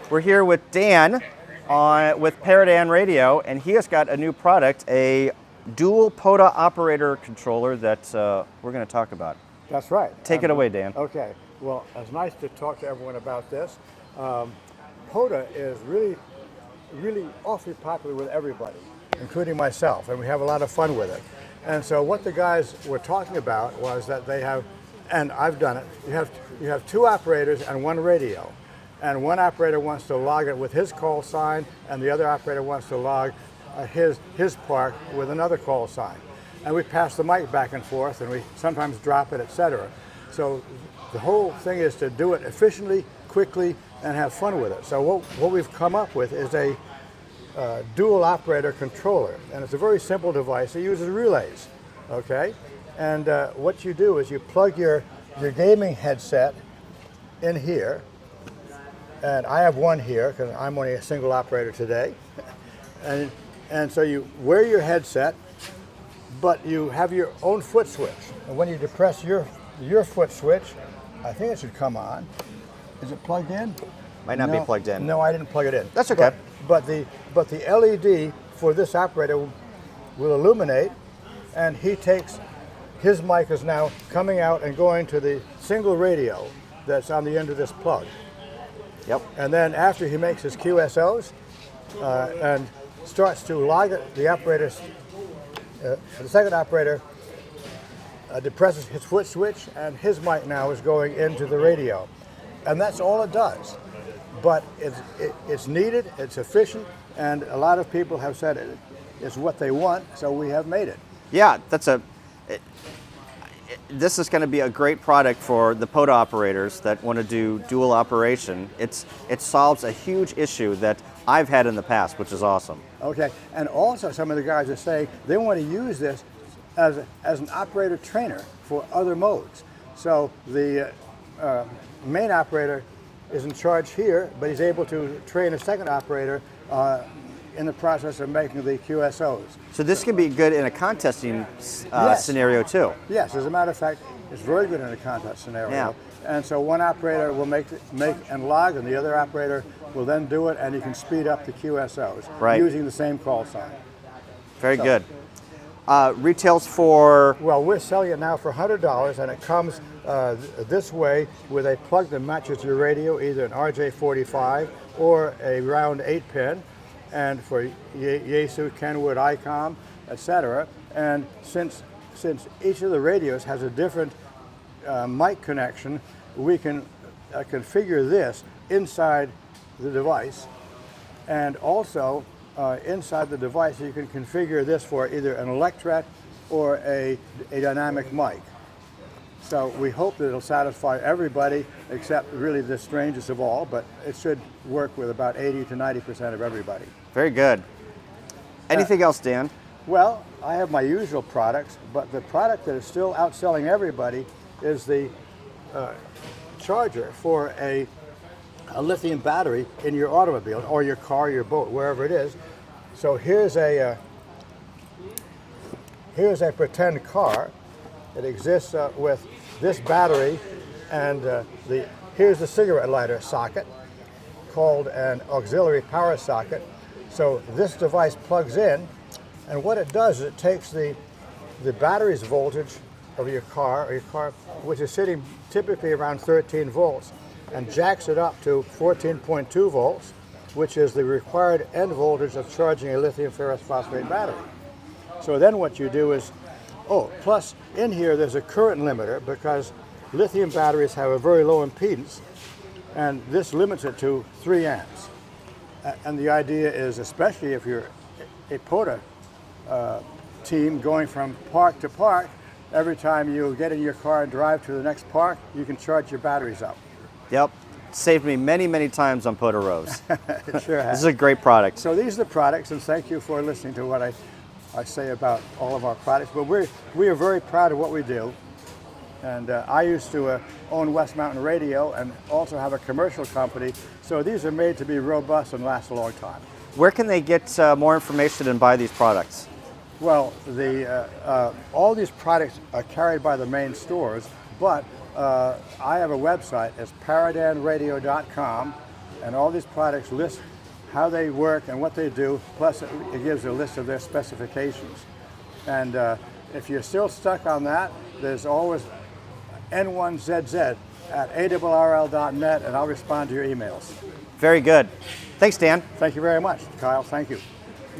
We're here with Dan with Paradan Radio, and he has got a new product, a dual POTA operator controller that we're going to talk about. That's right. Take it away, Dan. Okay. Well, it's nice to talk to everyone about this. POTA is really awfully popular with everybody, including myself, and we have a lot of fun with it. And so what the guys were talking about was that they have, and I've done it, you have two operators and one radio. And one operator wants to log it with his call sign, and the other operator wants to log his park with another call sign. And we pass the mic back and forth, and we sometimes drop it, etc. So the whole thing is to do it efficiently, quickly, and have fun with it. So what we've come up with is a dual operator controller, and it's a very simple device. It uses relays, okay? And what you do is you plug your gaming headset in here. And I have one here because I'm only a single operator today. And so you wear your headset, but you have your own foot switch. And when you depress your foot switch, I think it should come on. Is it plugged in? Might not be plugged in. No, I didn't plug it in. That's okay. But the LED for this operator will illuminate, and his mic is now coming out and going to the single radio that's on the end of this plug. Yep. And then after he makes his QSOs and starts to log it, the second operator depresses his foot switch, and his mic now is going into the radio. And that's all it does. But it's needed, it's efficient, and a lot of people have said it's what they want, so we have made it. Yeah, this is going to be a great product for the POTA operators that want to do dual operation. It solves a huge issue that I've had in the past, which is awesome. Okay, and also some of the guys are saying they want to use this as an operator trainer for other modes. So the main operator is in charge here, but he's able to train a second operator in the process of making the QSOs. So this can be good in a contesting scenario too. Yes, as a matter of fact, it's very good in a contest scenario. Yeah. And so one operator will make and log, and the other operator will then do it, and you can speed up the QSOs using the same call sign. Very good. Retails for? Well, we're selling it now for $100, and it comes this way with a plug that matches your radio, either an RJ45 or a round 8-pin. And for Yaesu, Kenwood, ICOM, etc. And since each of the radios has a different mic connection, we can configure this inside the device. And also inside the device, you can configure this for either an electret or a dynamic mic. So we hope that it'll satisfy everybody except really the strangest of all, but it should work with about 80 to 90% of everybody. Very good. Anything else, Dan? Well, I have my usual products, but the product that is still outselling everybody is the charger for a lithium battery in your automobile or your car, your boat, wherever it is. So here's a pretend car. It exists with this battery, and here's the cigarette lighter socket called an auxiliary power socket. So this device plugs in, and what it does is it takes the battery's voltage of your car, which is sitting typically around 13 volts, and jacks it up to 14.2 volts, which is the required end voltage of charging a lithium ferrous phosphate battery. So then what you do is, plus in here there's a current limiter because lithium batteries have a very low impedance, and this limits it to 3 amps. And the idea is, especially if you're a POTA team going from park to park, every time you get in your car and drive to the next park, you can charge your batteries up. Yep. Saved me many, many times on POTA rows. It sure has. This is a great product. So these are the products, and thank you for listening to what I say about all of our products. But we are very proud of what we do. And I used to own West Mountain Radio and also have a commercial company. So these are made to be robust and last a long time. Where can they get more information and buy these products? Well, all these products are carried by the main stores, but I have a website. It's paradanradio.com, And all these products list how they work and what they do, plus it gives a list of their specifications. And if you're still stuck on that, there's always N1ZZ at ARRL.net, and I'll respond to your emails. Very good. Thanks, Dan. Thank you very much, Kyle. Thank you.